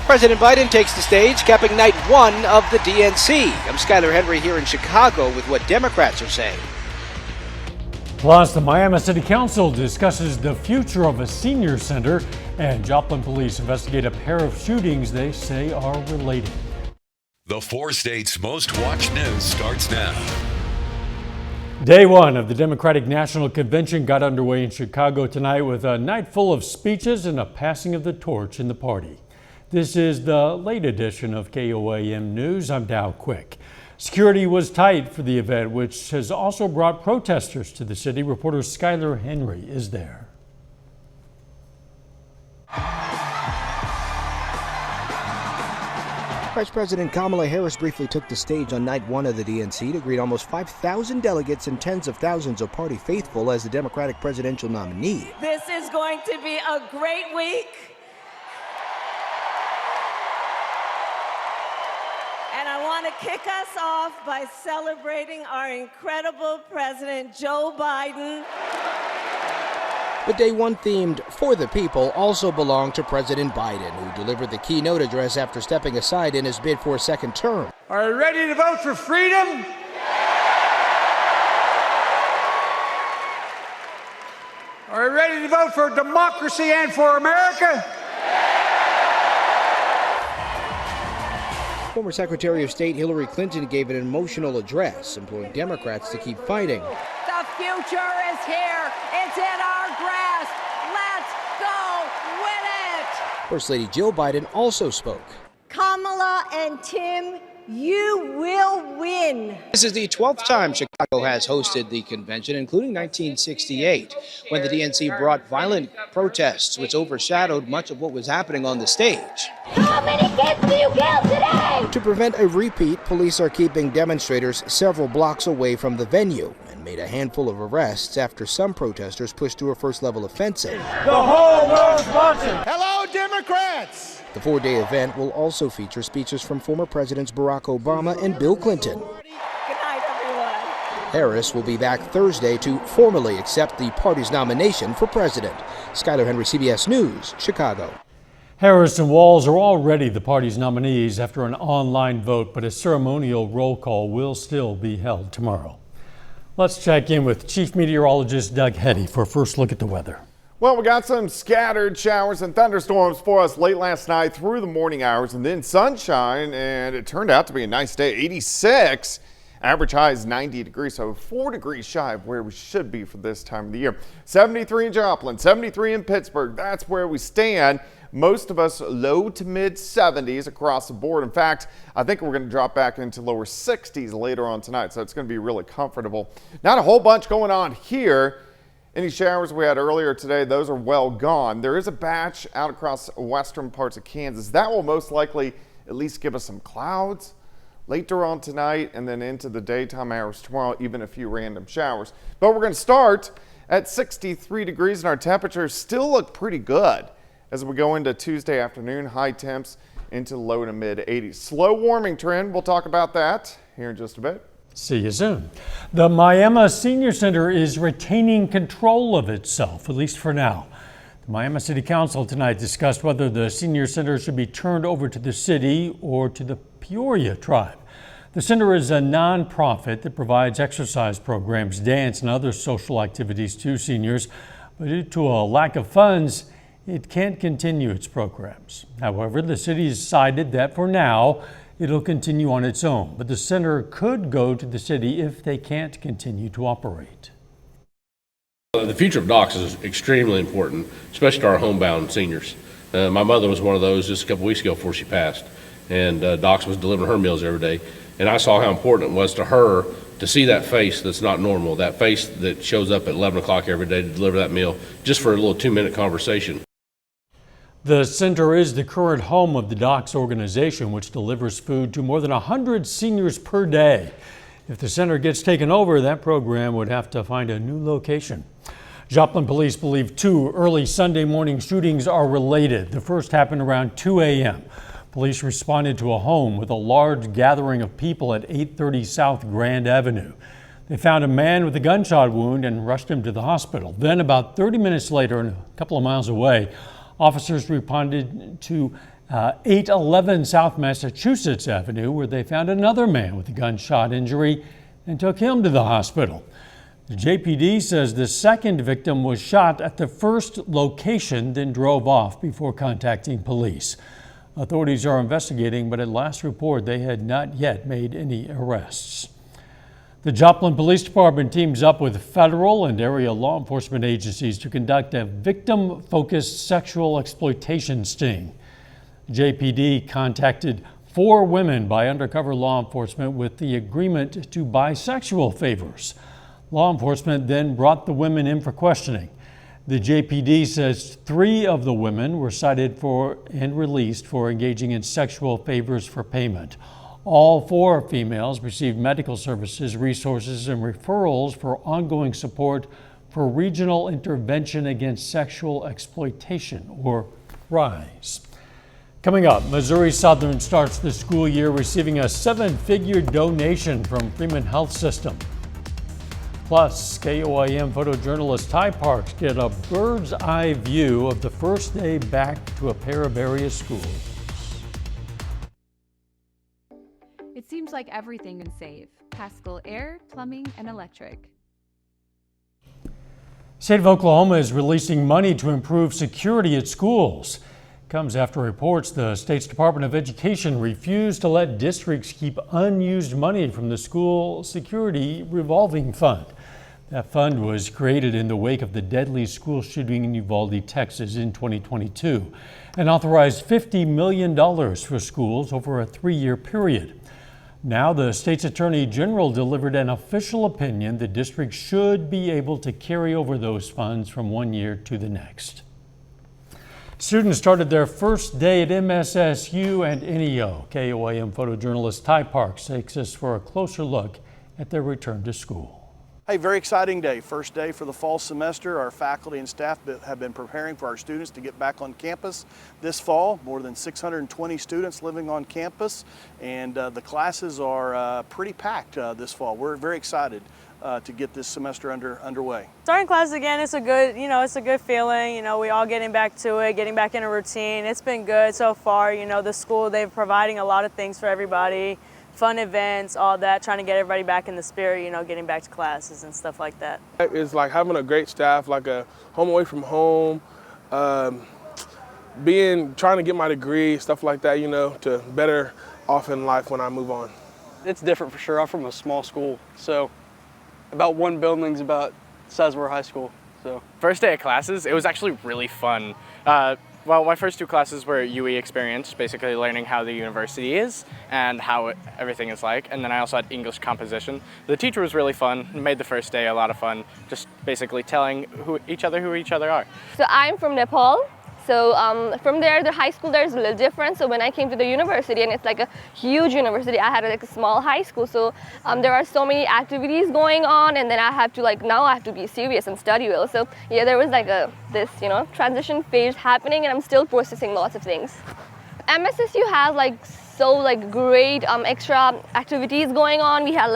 President Biden takes the stage, capping night one of the DNC. I'm Skyler Henry here in Chicago with what Democrats are saying. Plus, the Miami City Council discusses the future of a senior center, and Joplin police investigate a pair of shootings they say are related. The 4 states' most watched news starts now. Day one of the Democratic National Convention got underway in Chicago tonight with a night full of speeches and a passing of the torch in the party. This is the late edition of KOAM News. I'm Dow Quick. Security was tight for the event, which has also brought protesters to the city. Reporter Skyler Henry is there. Vice President Kamala Harris briefly took the stage on night one of the DNC to greet almost 5,000 delegates and tens of thousands of party faithful as the Democratic presidential nominee. This is going to be a great week. And I want to kick us off by celebrating our incredible President Joe Biden. The day one themed For the People also belonged to President Biden, who delivered the keynote address after stepping aside in his bid for a second term. Are you ready to vote for freedom? Are you ready to vote for democracy and for America? Former Secretary of State Hillary Clinton gave an emotional address, imploring Democrats to keep fighting. The future is here. It's in our grasp. Let's go win it. First Lady Jill Biden also spoke. Kamala and Tim, you will win. This is the 12th time Chicago has hosted the convention, including 1968, when the DNC brought violent protests, which overshadowed much of what was happening on the stage. How many kids do you kill today? To prevent a repeat, police are keeping demonstrators several blocks away from the venue and made a handful of arrests after some protesters pushed through a first-level offensive. The whole world's watching. Hello, Democrats! The 4-day event will also feature speeches from former Presidents Barack Obama and Bill Clinton. Good night, everyone. Harris will be back Thursday to formally accept the party's nomination for president. Skyler Henry, CBS News, Chicago. Harris and Walz are already the party's nominees after an online vote, but a ceremonial roll call will still be held tomorrow. Let's check in with Chief Meteorologist Doug Heddy for a first look at the weather. Well, we got some scattered showers and thunderstorms for us late last night through the morning hours, and then sunshine, and it turned out to be a nice day. 86, average high is 90 degrees, so 4 degrees shy of where we should be for this time of the year. 73 in Joplin, 73 in Pittsburgh, that's where we stand. Most of us low to mid 70s across the board. In fact, I think we're going to drop back into lower 60s later on tonight, so it's going to be really comfortable. Not a whole bunch going on here. Any showers we had earlier today, those are well gone. There is a batch out across western parts of Kansas. That will most likely at least give us some clouds later on tonight and then into the daytime hours tomorrow, even a few random showers. But we're going to start at 63 degrees and our temperatures still look pretty good as we go into Tuesday afternoon, high temps into low to mid 80s. Slow warming trend, we'll talk about that here in just a bit. See you soon. The Miami Senior Center is retaining control of itself, at least for now. The Miami City Council tonight discussed whether the Senior Center should be turned over to the city or to the Peoria tribe. The center is a nonprofit that provides exercise programs, dance, and other social activities to seniors, but due to a lack of funds, it can't continue its programs. However, the city has decided that for now, it'll continue on its own, but the center could go to the city if they can't continue to operate. The future of DOCS is extremely important, especially to our homebound seniors. My mother was one of those just a couple weeks ago before she passed, and DOCS was delivering her meals every day. And I saw how important it was to her to see that face that's not normal, that face that shows up at 11 o'clock every day to deliver that meal, just for a little 2-minute conversation. The center is the current home of the DOCS organization, which delivers food to more than 100 seniors per day. If the center gets taken over, that program would have to find a new location. Joplin police believe 2 early Sunday morning shootings are related. The first happened around 2 a.m. Police responded to a home with a large gathering of people at 830 South Grand Avenue. They found a man with a gunshot wound and rushed him to the hospital. Then about 30 minutes later, and a couple of miles away, officers responded to 811 South Massachusetts Avenue, where they found another man with a gunshot injury and took him to the hospital. The JPD says the second victim was shot at the first location, then drove off before contacting police. Authorities are investigating, but at last report, they had not yet made any arrests. The Joplin Police Department teams up with federal and area law enforcement agencies to conduct a victim-focused sexual exploitation sting. JPD contacted 4 women by undercover law enforcement with the agreement to buy sexual favors. Law enforcement then brought the women in for questioning. The JPD says 3 of the women were cited for and released for engaging in sexual favors for payment. All 4 females received medical services, resources, and referrals for ongoing support for Regional Intervention Against Sexual Exploitation, or RISE. Coming up, Missouri Southern starts the school year receiving a 7-figure donation from Freeman Health System. Plus, KOIM photojournalist Ty Parks get a bird's eye view of the first day back to a pair of area schools. It seems like everything can save. Paschal Air, Plumbing, and Electric. State of Oklahoma is releasing money to improve security at schools. Comes after reports the state's Department of Education refused to let districts keep unused money from the school security revolving fund. That fund was created in the wake of the deadly school shooting in Uvalde, Texas in 2022 and authorized $50 million for schools over a 3-year period. Now the state's Attorney General delivered an official opinion that districts should be able to carry over those funds from one year to the next. Students started their first day at MSSU and NEO. KOIM photojournalist Ty Parks takes us for a closer look at their return to school. Hey, very exciting day. First day for the fall semester. Our faculty and staff have been preparing for our students to get back on campus this fall. More than 620 students living on campus, and the classes are pretty packed this fall. We're very excited to get this semester underway. Starting classes again, it's a good feeling. We all getting back to it, getting back in a routine. It's been good so far. The school, they're providing a lot of things for everybody. Fun events, all that, trying to get everybody back in the spirit, getting back to classes and stuff like that. It's like having a great staff, like a home away from home, trying to get my degree, stuff like that, to better off in life when I move on. It's different for sure. I'm from a small school, so about one building's about the size of our high school. So first day of classes, it was actually really fun. Well, my first 2 classes were UE experience, basically learning how the university is and how everything is like. And then I also had English composition. The teacher was really fun, made the first day a lot of fun, just basically telling who each other are. So I'm from Nepal. So from there, the high school there is a little different. So when I came to the university, and it's like a huge university, I had like a small high school. So there are so many activities going on, and then I have to now I have to be serious and study well. So yeah, there was like this transition phase happening, and I'm still processing lots of things. MSSU has great extra activities going on. We had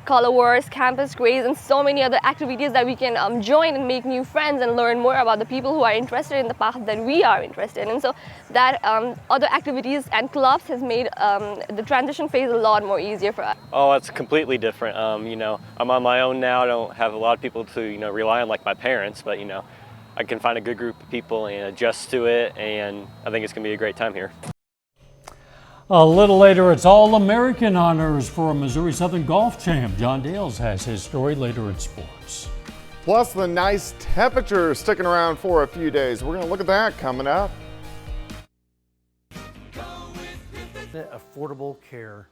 color wars, campus craze, and so many other activities that we can join and make new friends and learn more about the people who are interested in the path that we are interested in. And so that other activities and clubs has made the transition phase a lot more easier for us. Oh, it's completely different. I'm on my own now. I don't have a lot of people to rely on like my parents, but I can find a good group of people and adjust to it, and I think it's going to be a great time here. A little later, it's All-American honors for a Missouri Southern golf champ. John Dales has his story later in sports. Plus the nice temperature sticking around for a few days. We're going to look at that coming up. Affordable care.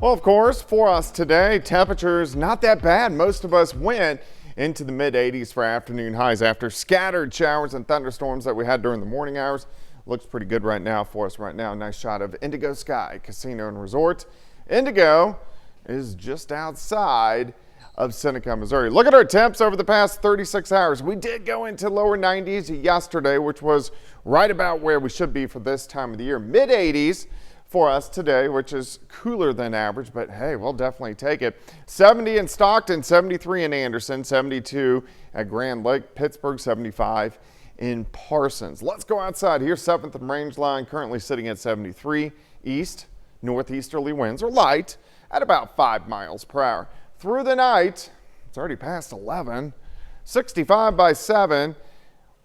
Well, of course, for us today, temperatures not that bad. Most of us went into the mid-80s for afternoon highs after scattered showers and thunderstorms that we had during the morning hours. Looks pretty good right now for us right now. Nice shot of Indigo Sky Casino and Resort. Indigo is just outside of Seneca, Missouri. Look at our temps over the past 36 hours. We did go into lower 90s yesterday, which was right about where we should be for this time of the year. Mid-80s for us today, which is cooler than average, but hey, we'll definitely take it. 70 in Stockton, 73 in Anderson, 72 at Grand Lake, Pittsburgh, 75 in Parsons. Let's go outside. Here's 7th and Rangeline, currently sitting at 73. East, northeasterly winds are light at about 5 miles per hour. Through the night, it's already past 11, 65 by 7.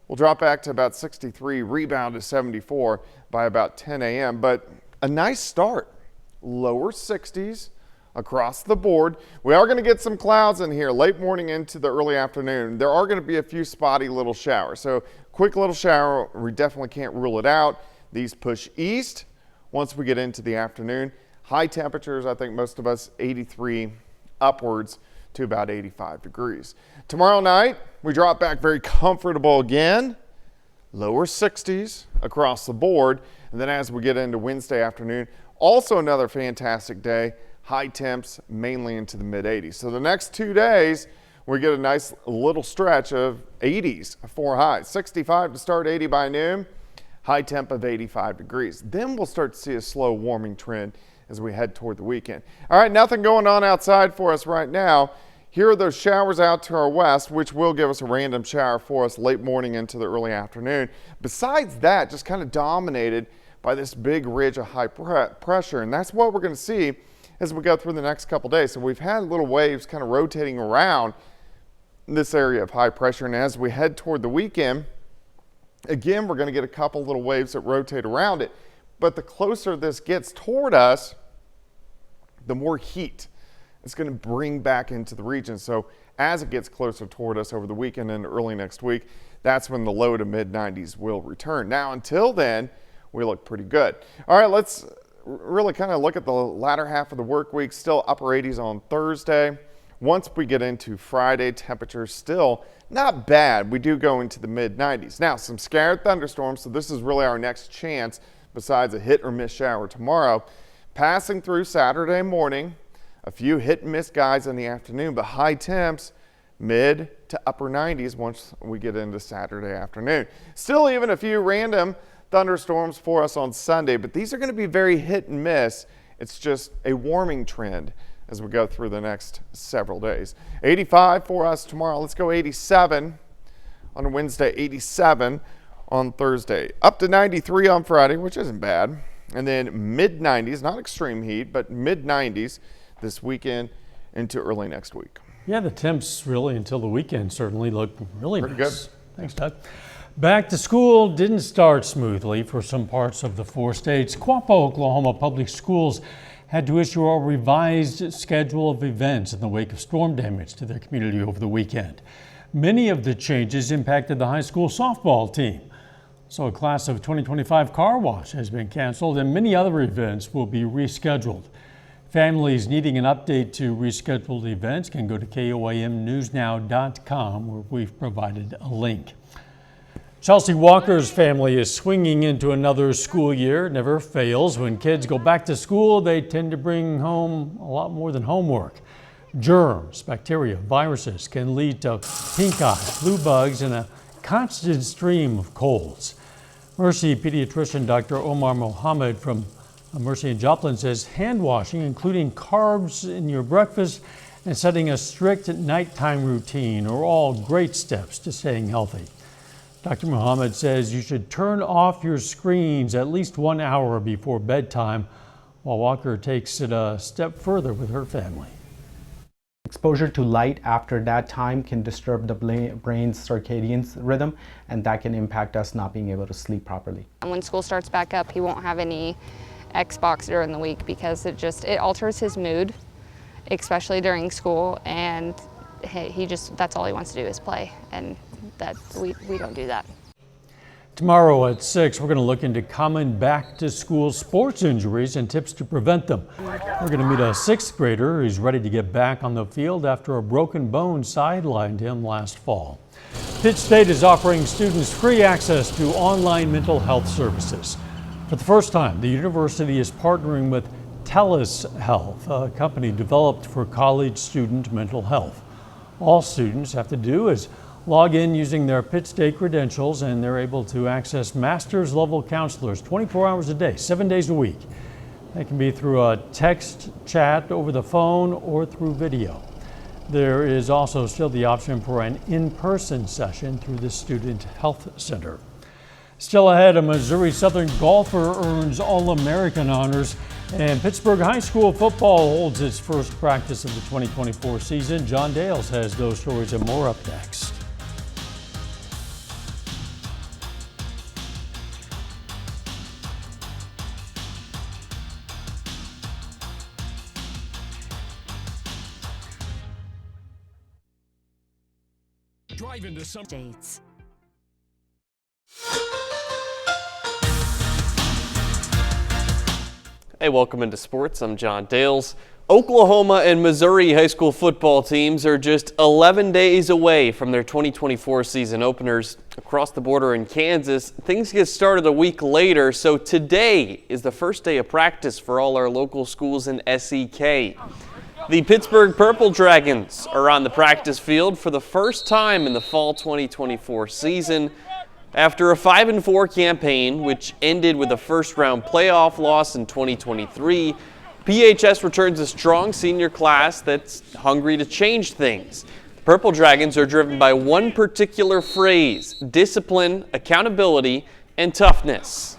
We'll drop back to about 63, rebound to 74 by about 10 a.m. But a nice start. Lower 60s across the board. We are going to get some clouds in here late morning into the early afternoon. There are going to be a few spotty little showers. So quick little shower, we definitely can't rule it out. These push east once we get into the afternoon. High temperatures, I think most of us 83 upwards to about 85 degrees. Tomorrow night, we drop back very comfortable again. Lower 60s across the board. And then as we get into Wednesday afternoon, also another fantastic day. High temps mainly into the mid 80s. So the next 2 days, we get a nice little stretch of 80s for highs. 65 to start, 80 by noon. High temp of 85 degrees. Then we'll start to see a slow warming trend as we head toward the weekend. All right, nothing going on outside for us right now. Here are those showers out to our west, which will give us a random shower for us late morning into the early afternoon. Besides that, just kind of dominated by this big ridge of high pressure, and that's what we're going to see as we go through the next couple days. So we've had little waves kind of rotating around this area of high pressure, and as we head toward the weekend, again, we're going to get a couple little waves that rotate around it. But the closer this gets toward us, the more heat it's going to bring back into the region. So as it gets closer toward us over the weekend and early next week, that's when the low to mid 90s will return. Now, until then, we look pretty good. All right, let's really kind of look at the latter half of the work week. Still upper 80s on Thursday. Once we get into Friday, temperatures still not bad. We do go into the mid 90s. Now, some scattered thunderstorms, so this is really our next chance besides a hit or miss shower tomorrow. Passing through Saturday morning, a few hit and miss guys in the afternoon, but high temps mid to upper 90s once we get into Saturday afternoon. Still even a few random thunderstorms for us on Sunday, but these are going to be very hit and miss. It's just a warming trend as we go through the next several days. 85 for us tomorrow. Let's go 87 on Wednesday, 87 on Thursday. Up to 93 on Friday, which isn't bad. And then mid 90s, not extreme heat, but mid 90s this weekend into early next week. Yeah, the temps really until the weekend certainly look really pretty nice. Good. Thanks, Doug. Back to school didn't start smoothly for some parts of the 4 states. Quapaw, Oklahoma Public Schools had to issue a revised schedule of events in the wake of storm damage to their community over the weekend. Many of the changes impacted the high school softball team. So a class of 2025 car wash has been canceled and many other events will be rescheduled. Families needing an update to rescheduled events can go to KOAMnewsnow.com where we've provided a link. Chelsea Walker's family is swinging into another school year. It never fails. When kids go back to school, they tend to bring home a lot more than homework. Germs, bacteria, viruses can lead to pink eye, flu bugs, and a constant stream of colds. Mercy pediatrician Dr. Omar Mohammed from Mercy in Joplin says hand washing, including carbs in your breakfast and setting a strict nighttime routine are all great steps to staying healthy. Dr. Mohammed says you should turn off your screens at least 1 hour before bedtime, while Walker takes it a step further with her family. Exposure to light after that time can disturb the brain's circadian rhythm, and that can impact us not being able to sleep properly. And when school starts back up, he won't have any Xbox during the week because it alters his mood, especially during school, and that's all he wants to do is play, and that we don't do that. Tomorrow at 6, we're going to look into common back-to-school sports injuries and tips to prevent them. We're going to meet a 6th grader who's ready to get back on the field after a broken bone sidelined him last fall. Pitt State is offering students free access to online mental health services. For the first time, the university is partnering with TELUS Health, a company developed for college student mental health. All students have to do is log in using their Pitt State credentials, and they're able to access master's level counselors 24 hours a day, 7 days a week. That can be through a text chat, over the phone, or through video. There is also still the option for an in-person session through the Student Health Center. Still ahead, a Missouri Southern golfer earns All-American honors, and Pittsburgh High School football holds its first practice of the 2024 season. John Dales has those stories and more up next. Drive into some states. Hey, welcome into sports. I'm John Dales. Oklahoma and Missouri high school football teams are just 11 days away from their 2024 season openers. Across the border in Kansas, things get started a week later, so today is the first day of practice for all our local schools in SEK. The Pittsburgh Purple Dragons are on the practice field for the first time in the fall 2024 season. After a 5-4 campaign, which ended with a first-round playoff loss in 2023, PHS returns a strong senior class that's hungry to change things. The Purple Dragons are driven by one particular phrase: discipline, accountability, and toughness.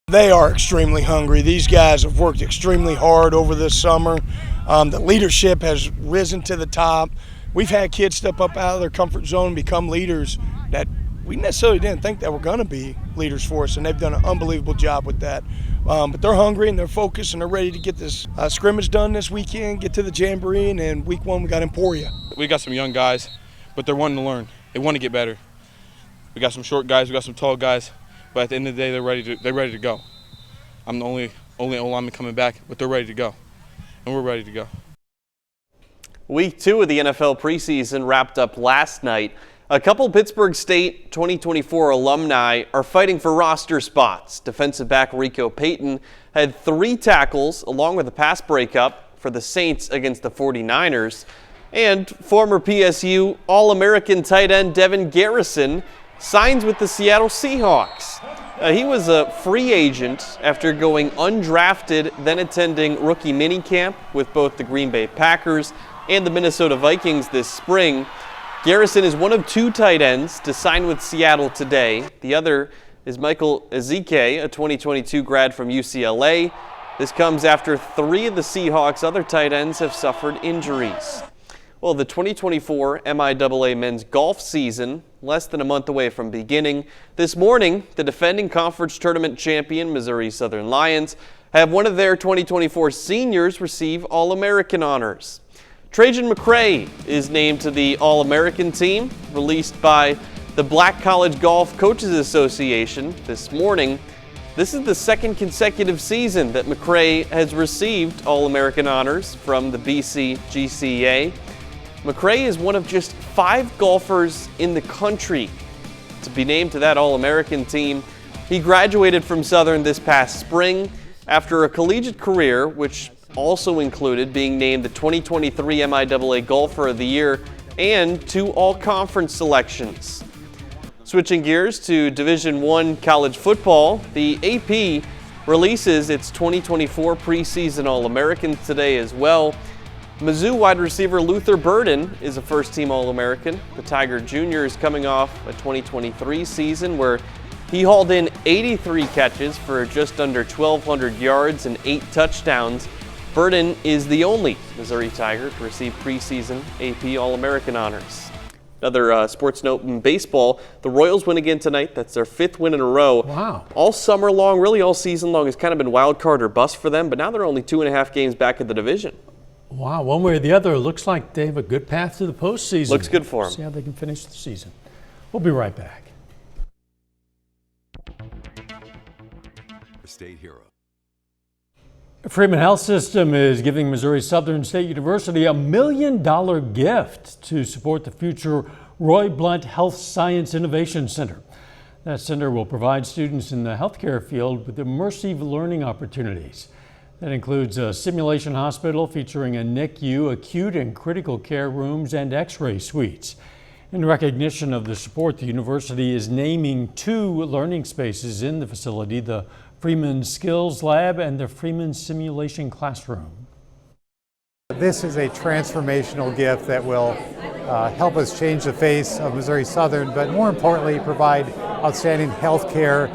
They are extremely hungry. These guys have worked extremely hard over this summer. The leadership has risen to the top. We've had kids step up out of their comfort zone and become leaders that we necessarily didn't think that were going to be leaders for us, and they've done an unbelievable job with that. But they're hungry and they're focused and they're ready to get this scrimmage done this weekend, get to the Jamboree, and then week one we got Emporia. We got some young guys, but they're wanting to learn. They want to get better. We got some short guys, we got some tall guys, but at the end of the day, they're ready to go. I'm the only O-lineman coming back, but they're ready to go, and we're ready to go. Week 2 of the NFL preseason wrapped up last night. A couple Pittsburgh State 2024 alumni are fighting for roster spots. Defensive back Rico Payton had 3 tackles along with a pass breakup for the Saints against the 49ers. And former PSU All-American tight end Devin Garrison signs with the Seattle Seahawks. He was a free agent after going undrafted, then attending rookie minicamp with both the Green Bay Packers and the Minnesota Vikings this spring. Garrison is one of 2 tight ends to sign with Seattle today. The other is Michael Ezike, a 2022 grad from UCLA. This comes after 3 of the Seahawks' other tight ends have suffered injuries. Well, the 2024 MIAA men's golf season, less than a month away from beginning. This morning, the defending conference tournament champion Missouri Southern Lions have one of their 2024 seniors receive All-American honors. Trajan McCray is named to the All-American team, released by the Black College Golf Coaches Association this morning. This is the 2nd consecutive season that McCray has received All-American honors from the BC GCA. McCray is one of just 5 golfers in the country to be named to that All-American team. He graduated from Southern this past spring after a collegiate career, which also included being named the 2023 MIAA Golfer of the Year and 2 all-conference selections. Switching gears to Division I college football, the AP releases its 2024 preseason All-Americans today as well. Mizzou wide receiver Luther Burden is a first-team All-American. The Tiger Jr. is coming off a 2023 season where he hauled in 83 catches for just under 1,200 yards and 8 touchdowns. Burden is the only Missouri Tiger to receive preseason AP All-American honors. Another sports note in baseball, the Royals win again tonight. That's their 5th win in a row. Wow. All summer long, really all season long, it's kind of been wild card or bust for them, but now they're only 2.5 games back in the division. Wow, one way or the other, it looks like they have a good path to the postseason. Looks good for them. See how they can finish the season. We'll be right back. State hero. Freeman Health System is giving Missouri Southern State University $1 million gift to support the future Roy Blunt Health Science Innovation Center. That center will provide students in the healthcare field with immersive learning opportunities. That includes a simulation hospital featuring a NICU, acute and critical care rooms, and x-ray suites. In recognition of the support, the university is naming 2 learning spaces in the facility. The Freeman Skills Lab and the Freeman Simulation Classroom. This is a transformational gift that will help us change the face of Missouri Southern, but more importantly, provide outstanding healthcare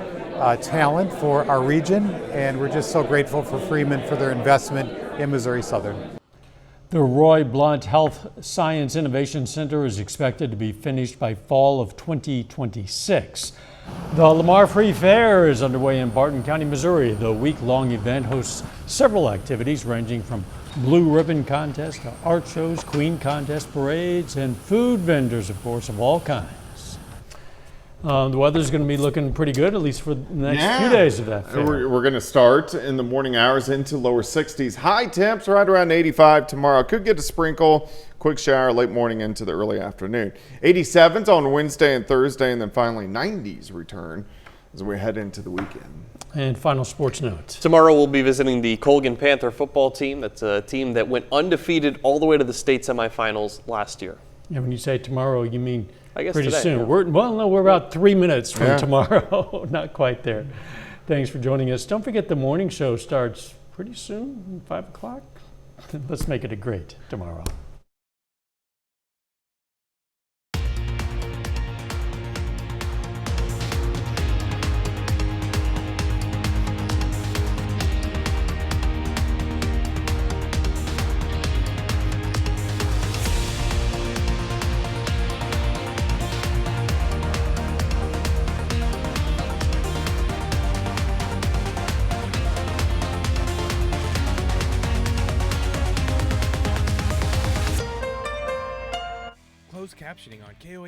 talent for our region, and we're just so grateful for Freeman for their investment in Missouri Southern. The Roy Blunt Health Science Innovation Center is expected to be finished by fall of 2026. The Lamar Free Fair is underway in Barton County, Missouri. The week-long event hosts several activities ranging from blue ribbon contests to art shows, queen contest parades, and food vendors, of course, of all kinds. The weather's going to be looking pretty good, at least for the next few days of that fair. We're going to start in the morning hours into lower 60s. High temps right around 85 tomorrow. Could get a sprinkle, quick shower late morning into the early afternoon. 87s on Wednesday and Thursday, and then finally 90s return as we head into the weekend. And final sports notes. Tomorrow we'll be visiting the Colgan Panther football team. That's a team that went undefeated all the way to the state semifinals last year. Yeah, when you say tomorrow, you mean I guess pretty today, soon. yeah. We're about 3 minutes from tomorrow. Not quite there. Thanks for joining us. Don't forget the morning show starts pretty soon, 5 o'clock. Let's make it a great tomorrow. Closed captioning on KOA.